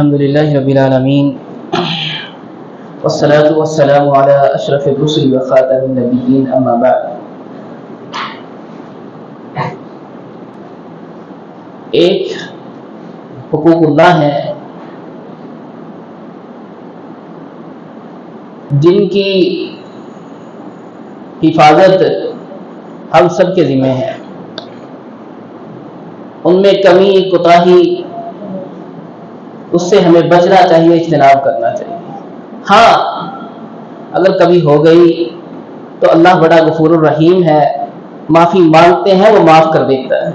الحمدللہ رب العالمین والصلاة والسلام علی اشرف الرسل وخاتم النبیین اما بعد۔ ایک حقوق اللہ ہیں جن کی حفاظت ہم سب کے ذمہ ہے، ان میں کمی کوتاہی اس سے ہمیں بچنا چاہیے، اجتناب کرنا چاہیے۔ ہاں، اگر کبھی ہو گئی تو اللہ بڑا غفور الرحیم ہے، معافی مانگتے ہیں، وہ معاف کر دیتا ہے۔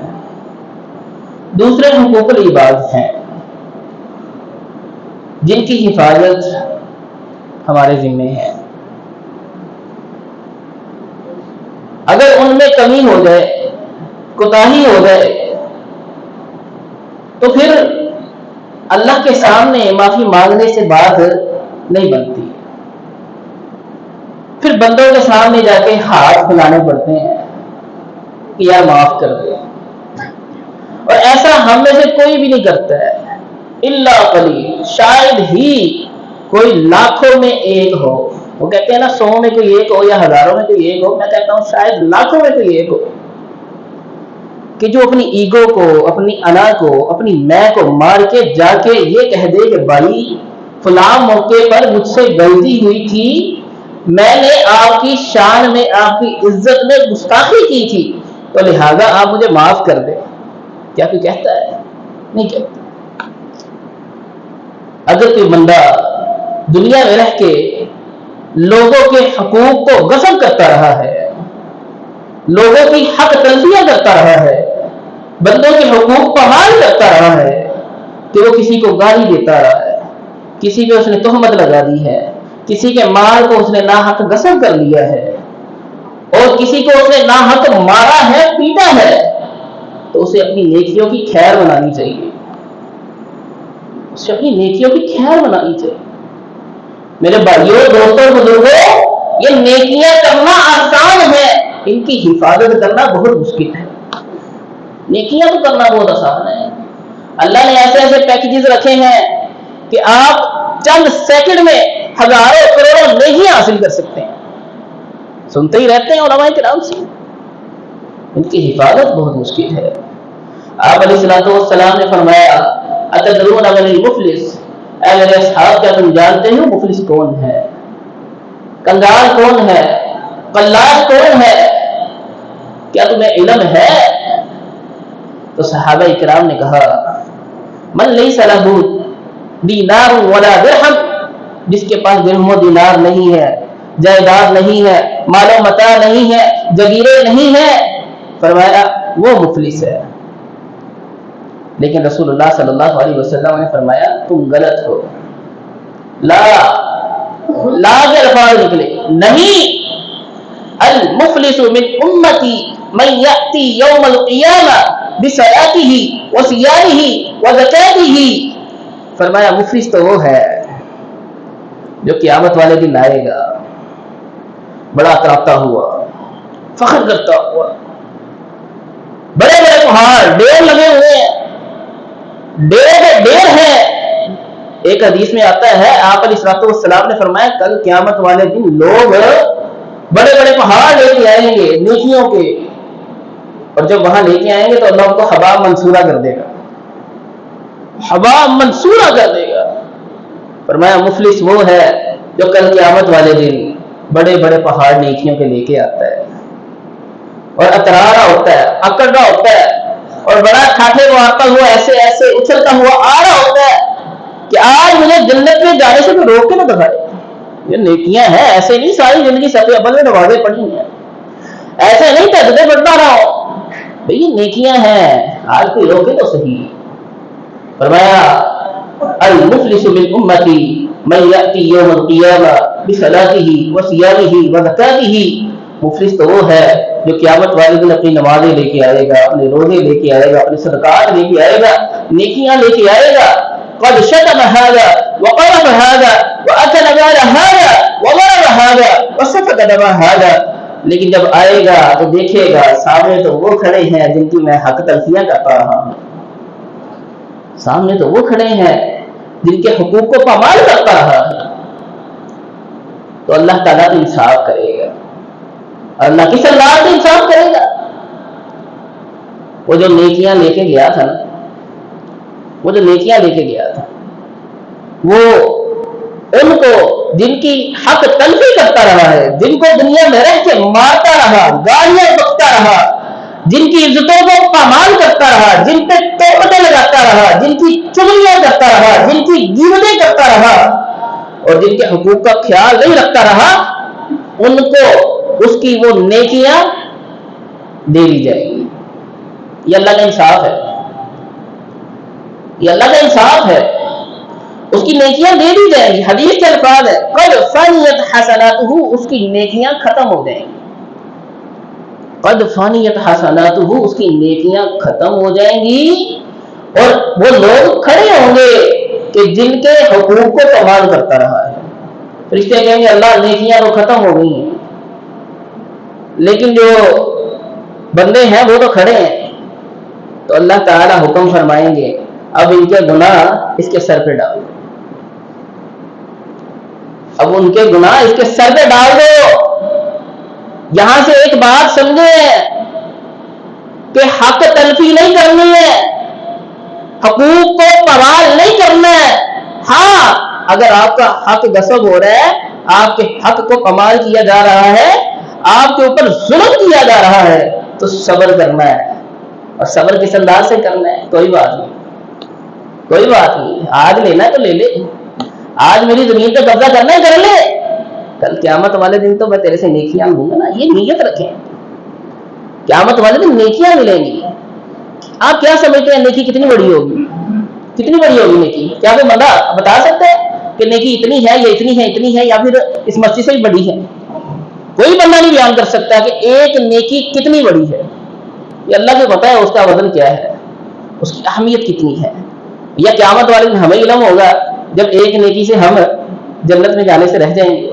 دوسرے حقوق العباد ہیں جن کی حفاظت ہمارے ذمہ ہے۔ اگر ان میں کمی ہو جائے، کوتاہی ہو جائے، تو پھر اللہ کے سامنے معافی مانگنے سے بات نہیں بنتی، پھر بندوں کے سامنے جا کے ہاتھ پھیلانے پڑتے ہیں کہ یار معاف کر دے، اور ایسا ہم میں سے کوئی بھی نہیں کرتا ہے الا قلیل، شاید ہی کوئی لاکھوں میں ایک ہو۔ وہ کہتے ہیں نا 100 میں کوئی ایک ہو یا ہزاروں میں کوئی ایک ہو، میں کہتا ہوں شاید لاکھوں میں کوئی ایک ہو کہ جو اپنی ایگو کو، اپنی انا کو، اپنی میں کو مار کے جا کے یہ کہہ دے کہ بھائی فلاں موقع پر مجھ سے غلطی ہوئی تھی، میں نے آپ کی شان میں، آپ کی عزت میں گستاخی کی تھی، تو لہذا آپ مجھے معاف کر دیں۔ کیا کوئی کہتا ہے؟ نہیں کہتا۔ اگر کوئی بندہ دنیا میں رہ کے لوگوں کے حقوق کو غصب کرتا رہا ہے، لوگوں کی حق تلفیاں کرتا رہا ہے، بندوں کے حقوق پامال کرتا رہا ہے، کہ وہ کسی کو گالی دیتا رہا ہے، کسی پہ اس نے تہمت لگا دی ہے، کسی کے مال کو اس نے ناحق غصب کر لیا ہے، اور کسی کو اس نے ناحق مارا ہے، پیٹا ہے، تو اسے اپنی نیکیوں کی خیر منانی چاہیے، اسے اپنی نیکیوں کی خیر منانی چاہیے۔ میرے بھائیوں، دوستوں، بزرگوں، یہ نیکیاں کرنا آسان ہے، ان کی حفاظت کرنا بہت مشکل ہے۔ نیکیاں تو کرنا بہت آسان ہے، اللہ نے ایسے ایسے پیکیجز رکھے ہیں کہ آپ چند سیکنڈ میں ہزاروں کروڑوں نیکیاں حاصل کر سکتے ہیں۔ سنتے ہی رہتے ہیں علماء کرام سے، ان کی حفاظت بہت مشکل ہے۔ آپ علیہ الصلوۃ والسلام نے فرمایا اتدرون من المفلس، اے میرے اصحاب کیا تم جانتے ہو مفلس کون ہے؟ کنگال کون ہے؟ قلاش کون ہے؟ کیا تمہیں علم ہے؟ تو صحابہ اکرام نے کہا من لیس لہ دینار ولا درہم، جس کے پاس درہم و دینار نہیں ہے، جائیداد نہیں ہے، مال و متاع نہیں ہے، جگیرے نہیں ہے، فرمایا وہ مفلس ہے۔ لیکن رسول اللہ صلی اللہ علیہ وسلم نے فرمایا تم غلط ہو، لا کے الفاظ نکلے، نہیں، المفلس من امتی من یأتی یوم القیامہ بصلاتہ وصیامہ وزکاتہ، فرمایا مفلس تو وہ ہے جو قیامت والے دن آئے گا بڑا کراتا ہوا، فخر کرتا ہوا، بڑے بڑے پہاڑ ڈیر لگے ہوئے ہیں، ڈیر ہے۔ ایک حدیث میں آتا ہے آپ علیہ الصلوۃ والسلام نے فرمایا کل قیامت والے دن لوگ بڑے بڑے پہاڑ لے کے آئیں گے نیکیوں کے، اور جب وہاں لے کے آئیں گے تو اللہ ان کو حبا منصورہ کر دے گا، حبا منصورہ کر دے گا۔ فرمایا مفلس وہ ہے جو کل قیامت والے دن بڑے بڑے پہاڑ نیکیوں کے لے کے آتا ہے، اور اترا رہا ہوتا ہے، اکڑ رہا ہوتا ہے، اور بڑا کھاٹے کو آتا ہوا ایسے ایسے اچھلتا ہوا آ رہا ہوتا ہے کہ آج مجھے جنت میں جانے سے کوئی روک کے نہ دکھائے۔ یہ نیکیاں ہیں، ایسے نہیں ساری زندگی صفحے اول میں نمازیں پڑھی ہیں، ایسے نہیں تہجدیں پڑھتا رہا ہوں، بھئی یہ نیکیاں ہیں، آج کوئی روکے تو صحیح۔ فرمایا المفلس من امتی من یأتی یوم القیامہ بصلاتہ وصیامہ وزکاتہ، مفلس تو وہ ہے جو قیامت والے دن اپنی نمازیں لے کے آئے گا، اپنے روزے لے کے آئے گا، اپنے صدقات لے کے آئے گا، نیکیاں لے کے آئے گا۔ قد شتم هذا وقرب هذا واكل مال هذا وضرب هذا وسفك دم هذا، لیکن جب آئے گا تو دیکھے گا سامنے تو وہ کھڑے ہیں جن کی میں حق تلفیاں کرتا رہا ہوں، سامنے تو وہ کھڑے ہیں جن کے حقوق کو پامال کرتا رہا ہے، تو اللہ تعالیٰ تو انصاف کرے گا، اور اللہ کس اللہ سے انصاف کرے گا؟ وہ جو نیکیاں لے کے گیا تھا نا، وہ جو نیکیاں لے کے گیا تھا، وہ ان کو جن کی حق تلفی کرتا رہا ہے، جن کو دنیا میں رہ کے مارتا رہا، گالیاں بکتا رہا، جن کی عزتوں کو پامال کرتا رہا، جن پہ تہمتیں لگاتا رہا، جن کی چغلیاں کرتا رہا، جن کی غیبتیں کرتا رہا، اور جن کے حقوق کا خیال نہیں رکھتا رہا، ان کو اس کی وہ نیکیاں دے دی جائیں گی۔ یہ اللہ کا انصاف ہے، یہ اللہ کا انصاف ہے، اس کی نیکیاں دے دی جائیں گی۔ حدیث کے الفاظ ہے قد فنیت حسناتہ، اس کی نیکیاں ختم ہو جائیں گی، قد فانیت حسناتہ، اس کی نیکیاں ختم ہو جائیں گی، اور وہ لوگ کھڑے ہوں گے کہ جن کے حقوق کو پامال کرتا رہا ہے۔ فرشتے کہیں گے اللہ نیکیاں تو ختم ہو گئی ہیں، لیکن جو بندے ہیں وہ تو کھڑے ہیں۔ تو اللہ تعالیٰ حکم فرمائیں گے اب ان کے گناہ اس کے سر پہ ڈال دو، اب ان کے گناہ اس کے سر پہ ڈال دو۔ یہاں سے ایک بات سمجھیں کہ حق تلفی نہیں کرنی ہے، حقوق کو پامال نہیں کرنا ہے۔ ہاں اگر آپ کا حق غصب ہو رہا ہے، آپ کے حق کو پامال کیا جا رہا ہے، آپ کے اوپر ظلم کیا جا رہا ہے، تو صبر کرنا ہے، اور صبر کس انداز سے کرنا ہے؟ کوئی بات نہیں، کوئی بات نہیں، آج لینا تو لے لے، آج میری زمین پہ قبضہ کرنا ہے کر لے، کل قیامت والے دن تو میں تیرے سے نیکیاں لوں گا نا۔ یہ نیت رکھیں، قیامت والے دن نیکیاں ملیں گی۔ آپ کیا سمجھتے ہیں نیکی کتنی بڑی ہوگی؟ کتنی بڑی ہوگی نیکی؟ کیا کوئی بندہ بتا سکتا ہے کہ نیکی اتنی ہے یا اتنی ہے، اتنی ہے، یا پھر اس مسجد سے بھی بڑی ہے؟ کوئی بندہ نہیں بیان کر سکتا کہ ایک نیکی کتنی بڑی ہے۔ یہ اللہ کو پتہ ہے اس کا وزن کیا ہے، اس کی اہمیت کتنی ہے۔ یا قیامت والے دن ہمیں علم ہوگا جب ایک نیکی سے ہم جنت میں جانے سے رہ جائیں گے،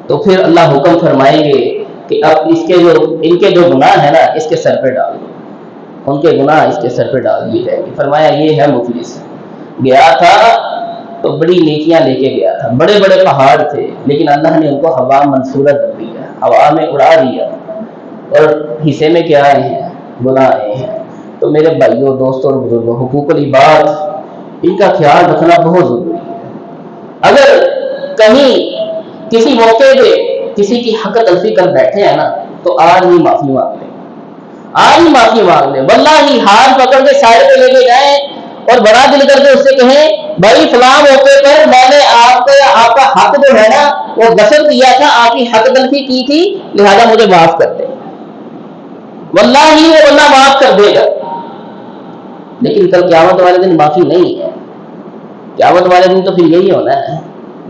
تو پھر اللہ حکم فرمائیں گے کہ اب ان کے جو گناہ ہیں نا اس کے سر پہ ڈال دو، ان کے گناہ اس کے سر پہ ڈال دیے جائیں گے۔ فرمایا یہ ہے مفلس، گیا تھا تو بڑی نیکیاں لے کے گیا تھا، بڑے بڑے پہاڑ تھے، لیکن اللہ نے ان کو ہوا منصورہ کر دیا، ہوا میں اڑا دیا، اور حصے میں کیا آئے ہیں؟ گناہ آئے ہیں۔ تو میرے بھائیوں، دوستوں اور بزرگوں، حقوق العباد ان کا خیال رکھنا بہت ضروری ہے۔ اگر کہیں کسی موقع پہ کسی کی حق تلفی کر بیٹھے ہیں نا، تو آج ہی معافی مانگ لیں، آج ہی معافی مانگ لیں، واللہ ہی ہاتھ پکڑ کے سائے پہ لے کے جائیں اور بڑا دل کر کے اس سے کہیں بھائی فلاں موقع پر میں نے آپ کا حق جو ہے نا وہ غصب کیا تھا، آپ کی حق تلفی کی تھی، لہذا مجھے معاف کر دیں۔ واللہ ہی وہ بندہ معاف کر دے گا۔ لیکن کل قیامت والے دن معافی نہیں ہے، قیامت والے دن تو پھر یہی ہونا ہے،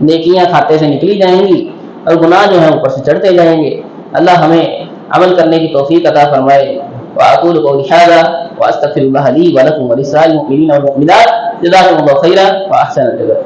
نیکیاں کھاتے سے نکلی جائیں گی اور گناہ جو ہیں اوپر سے چڑھتے جائیں گے۔ اللہ ہمیں عمل کرنے کی توفیق عطا فرمائے۔ وأقول قولي هذا وأستغفر الله لي ولكم ولسائر المؤمنين والمؤمنات جزاكم الله خيرا وأحسن الجزاء۔